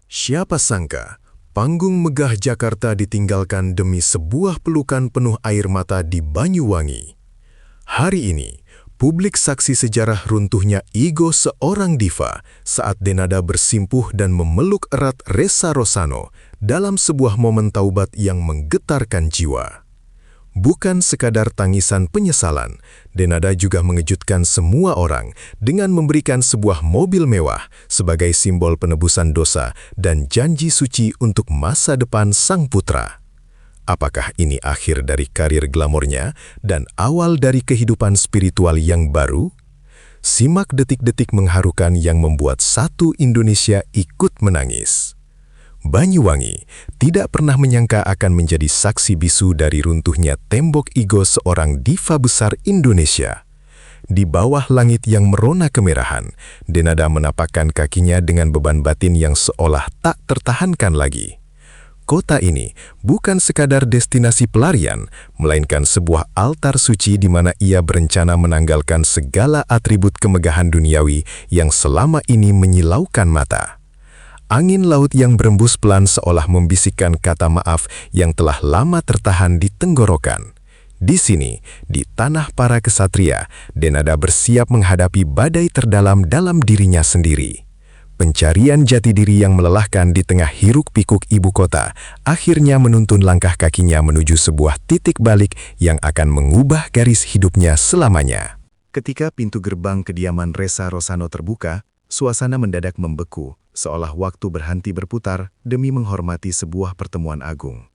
Siapa sangka, panggung megah Jakarta ditinggalkan demi sebuah pelukan penuh air mata di Banyuwangi. Hari ini, publik saksi sejarah runtuhnya ego seorang diva saat Denada bersimpuh dan memeluk erat Ressa Rosano dalam sebuah momen taubat yang menggetarkan jiwa. Bukan sekadar tangisan penyesalan, Denada juga mengejutkan semua orang dengan memberikan sebuah mobil mewah sebagai simbol penebusan dosa dan janji suci untuk masa depan sang putra. Apakah ini akhir dari karir glamornya dan awal dari kehidupan spiritual yang baru? Simak detik-detik mengharukan yang membuat satu Indonesia ikut menangis. Banyuwangi tidak pernah menyangka akan menjadi saksi bisu dari runtuhnya tembok ego seorang diva besar Indonesia. Di bawah langit yang merona kemerahan, Denada menapakkan kakinya dengan beban batin yang seolah tak tertahankan lagi. Kota ini bukan sekadar destinasi pelarian, melainkan sebuah altar suci di mana ia berencana menanggalkan segala atribut kemegahan duniawi yang selama ini menyilaukan mata. Angin laut yang berembus pelan seolah membisikkan kata maaf yang telah lama tertahan di tenggorokan. Di sini, di tanah para kesatria, Denada bersiap menghadapi badai terdalam dalam dirinya sendiri. Pencarian jati diri yang melelahkan di tengah hiruk-pikuk ibu kota akhirnya menuntun langkah kakinya menuju sebuah titik balik yang akan mengubah garis hidupnya selamanya. Ketika pintu gerbang kediaman Ressa Rosano terbuka, suasana mendadak membeku, seolah waktu berhenti berputar demi menghormati sebuah pertemuan agung.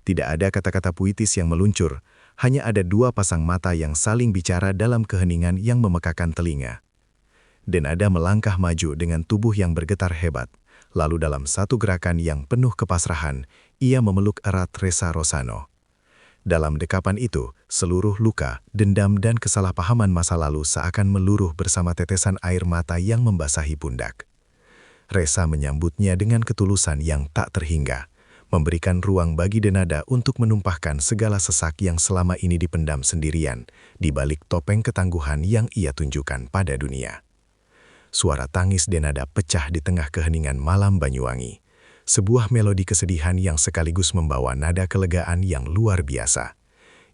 Tidak ada kata-kata puitis yang meluncur, hanya ada dua pasang mata yang saling bicara dalam keheningan yang memekakan telinga. Denada melangkah maju dengan tubuh yang bergetar hebat, lalu dalam satu gerakan yang penuh kepasrahan, ia memeluk erat Ressa Rosano. Dalam dekapan itu, seluruh luka, dendam dan kesalahpahaman masa lalu seakan meluruh bersama tetesan air mata yang membasahi pundak. Ressa menyambutnya dengan ketulusan yang tak terhingga, memberikan ruang bagi Denada untuk menumpahkan segala sesak yang selama ini dipendam sendirian di balik topeng ketangguhan yang ia tunjukkan pada dunia. Suara tangis Denada pecah di tengah keheningan malam Banyuwangi. Sebuah melodi kesedihan yang sekaligus membawa nada kelegaan yang luar biasa.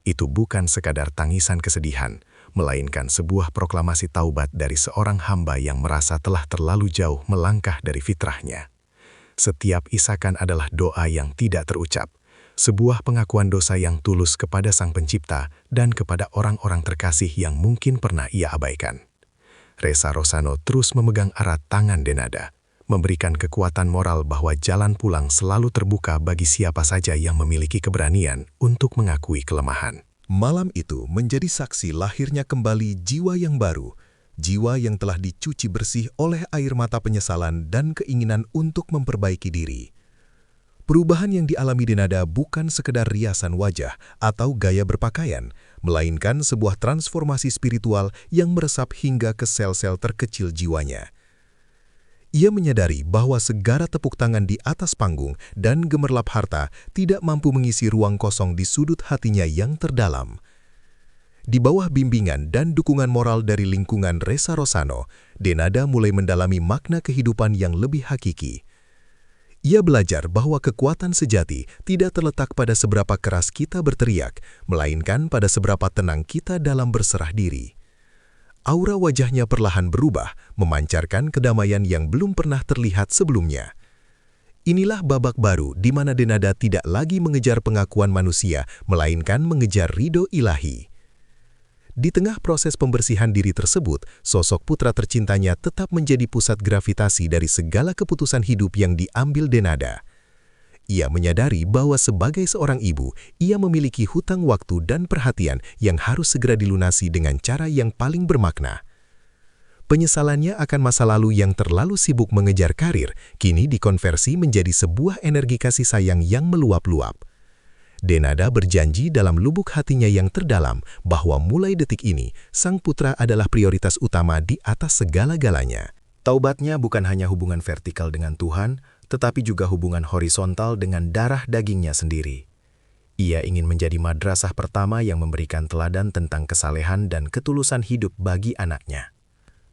Itu bukan sekadar tangisan kesedihan, melainkan sebuah proklamasi taubat dari seorang hamba yang merasa telah terlalu jauh melangkah dari fitrahnya. Setiap isakan adalah doa yang tidak terucap, sebuah pengakuan dosa yang tulus kepada Sang Pencipta dan kepada orang-orang terkasih yang mungkin pernah ia abaikan. Ressa Rosano terus memegang erat tangan Denada, memberikan kekuatan moral bahwa jalan pulang selalu terbuka bagi siapa saja yang memiliki keberanian untuk mengakui kelemahan. Malam itu menjadi saksi lahirnya kembali jiwa yang baru, jiwa yang telah dicuci bersih oleh air mata penyesalan dan keinginan untuk memperbaiki diri. Perubahan yang dialami Denada bukan sekedar riasan wajah atau gaya berpakaian, melainkan sebuah transformasi spiritual yang meresap hingga ke sel-sel terkecil jiwanya. Ia menyadari bahwa segala tepuk tangan di atas panggung dan gemerlap harta tidak mampu mengisi ruang kosong di sudut hatinya yang terdalam. Di bawah bimbingan dan dukungan moral dari lingkungan Ressa Rosano, Denada mulai mendalami makna kehidupan yang lebih hakiki. Ia belajar bahwa kekuatan sejati tidak terletak pada seberapa keras kita berteriak, melainkan pada seberapa tenang kita dalam berserah diri. Aura wajahnya perlahan berubah, memancarkan kedamaian yang belum pernah terlihat sebelumnya. Inilah babak baru di mana Denada tidak lagi mengejar pengakuan manusia, melainkan mengejar ridho ilahi. Di tengah proses pembersihan diri tersebut, sosok putra tercintanya tetap menjadi pusat gravitasi dari segala keputusan hidup yang diambil Denada. Ia menyadari bahwa sebagai seorang ibu, ia memiliki hutang waktu dan perhatian yang harus segera dilunasi dengan cara yang paling bermakna. Penyesalannya akan masa lalu yang terlalu sibuk mengejar karir, kini dikonversi menjadi sebuah energi kasih sayang yang meluap-luap. Denada berjanji dalam lubuk hatinya yang terdalam bahwa mulai detik ini, sang putra adalah prioritas utama di atas segala-galanya. Taubatnya bukan hanya hubungan vertikal dengan Tuhan, tetapi juga hubungan horizontal dengan darah dagingnya sendiri. Ia ingin menjadi madrasah pertama yang memberikan teladan tentang kesalehan dan ketulusan hidup bagi anaknya.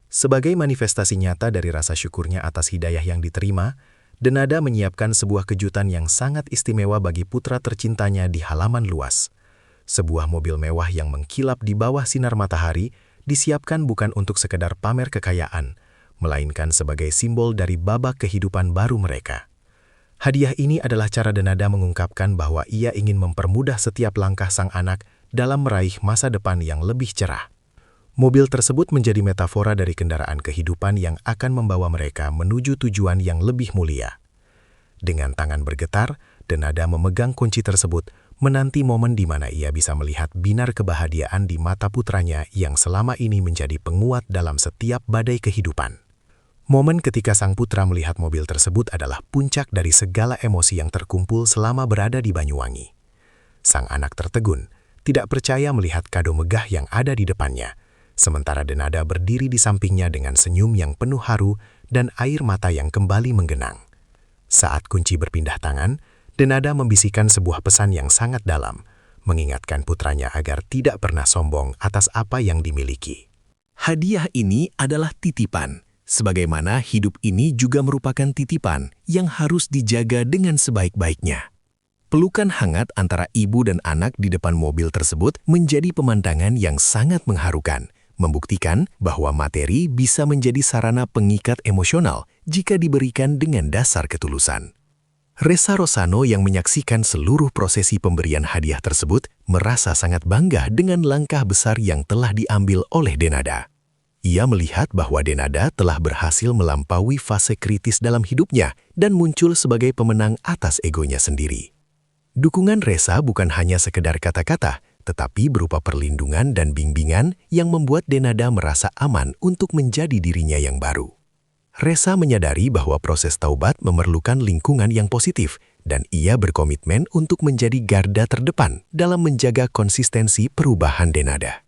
Sebagai manifestasi nyata dari rasa syukurnya atas hidayah yang diterima, Denada menyiapkan sebuah kejutan yang sangat istimewa bagi putra tercintanya di halaman luas. Sebuah mobil mewah yang mengkilap di bawah sinar matahari disiapkan bukan untuk sekedar pamer kekayaan, melainkan sebagai simbol dari babak kehidupan baru mereka. Hadiah ini adalah cara Denada mengungkapkan bahwa ia ingin mempermudah setiap langkah sang anak dalam meraih masa depan yang lebih cerah. Mobil tersebut menjadi metafora dari kendaraan kehidupan yang akan membawa mereka menuju tujuan yang lebih mulia. Dengan tangan bergetar, Denada memegang kunci tersebut, menanti momen di mana ia bisa melihat binar kebahagiaan di mata putranya yang selama ini menjadi penguat dalam setiap badai kehidupan. Momen ketika sang putra melihat mobil tersebut adalah puncak dari segala emosi yang terkumpul selama berada di Banyuwangi. Sang anak tertegun, tidak percaya melihat kado megah yang ada di depannya, sementara Denada berdiri di sampingnya dengan senyum yang penuh haru dan air mata yang kembali menggenang. Saat kunci berpindah tangan, Denada membisikkan sebuah pesan yang sangat dalam, mengingatkan putranya agar tidak pernah sombong atas apa yang dimiliki. Hadiah ini adalah titipan. Sebagaimana hidup ini juga merupakan titipan yang harus dijaga dengan sebaik-baiknya. Pelukan hangat antara ibu dan anak di depan mobil tersebut menjadi pemandangan yang sangat mengharukan, membuktikan bahwa materi bisa menjadi sarana pengikat emosional jika diberikan dengan dasar ketulusan. Ressa Rosano yang menyaksikan seluruh prosesi pemberian hadiah tersebut merasa sangat bangga dengan langkah besar yang telah diambil oleh Denada. Ia melihat bahwa Denada telah berhasil melampaui fase kritis dalam hidupnya dan muncul sebagai pemenang atas egonya sendiri. Dukungan Ressa bukan hanya sekedar kata-kata, tetapi berupa perlindungan dan bimbingan yang membuat Denada merasa aman untuk menjadi dirinya yang baru. Ressa menyadari bahwa proses taubat memerlukan lingkungan yang positif, dan ia berkomitmen untuk menjadi garda terdepan dalam menjaga konsistensi perubahan Denada.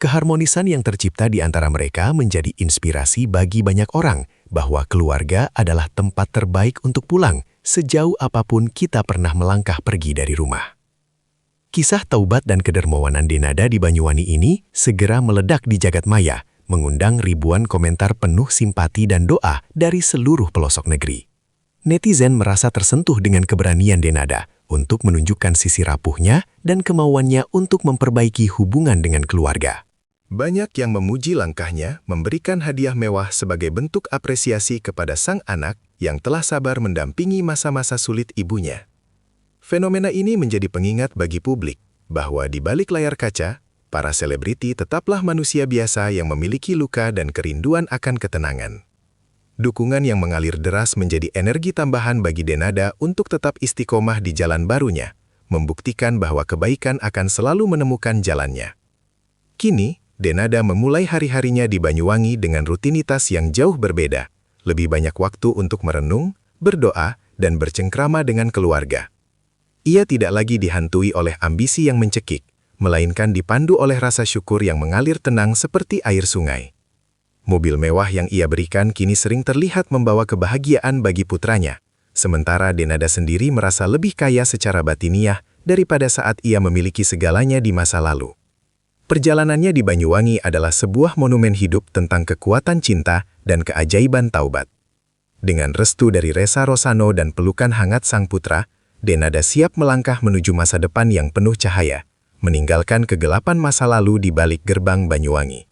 Keharmonisan yang tercipta di antara mereka menjadi inspirasi bagi banyak orang bahwa keluarga adalah tempat terbaik untuk pulang sejauh apapun kita pernah melangkah pergi dari rumah. Kisah taubat dan kedermawanan Denada di Banyuwangi ini segera meledak di jagat maya, mengundang ribuan komentar penuh simpati dan doa dari seluruh pelosok negeri. Netizen merasa tersentuh dengan keberanian Denada untuk menunjukkan sisi rapuhnya dan kemauannya untuk memperbaiki hubungan dengan keluarga. Banyak yang memuji langkahnya memberikan hadiah mewah sebagai bentuk apresiasi kepada sang anak yang telah sabar mendampingi masa-masa sulit ibunya. Fenomena ini menjadi pengingat bagi publik bahwa di balik layar kaca, para selebriti tetaplah manusia biasa yang memiliki luka dan kerinduan akan ketenangan. Dukungan yang mengalir deras menjadi energi tambahan bagi Denada untuk tetap istiqomah di jalan barunya, membuktikan bahwa kebaikan akan selalu menemukan jalannya. Kini, Denada memulai hari-harinya di Banyuwangi dengan rutinitas yang jauh berbeda, lebih banyak waktu untuk merenung, berdoa, dan bercengkrama dengan keluarga. Ia tidak lagi dihantui oleh ambisi yang mencekik, melainkan dipandu oleh rasa syukur yang mengalir tenang seperti air sungai. Mobil mewah yang ia berikan kini sering terlihat membawa kebahagiaan bagi putranya, sementara Denada sendiri merasa lebih kaya secara batiniah daripada saat ia memiliki segalanya di masa lalu. Perjalanannya di Banyuwangi adalah sebuah monumen hidup tentang kekuatan cinta dan keajaiban taubat. Dengan restu dari Ressa Rosano dan pelukan hangat sang putra, Denada siap melangkah menuju masa depan yang penuh cahaya, meninggalkan kegelapan masa lalu di balik gerbang Banyuwangi.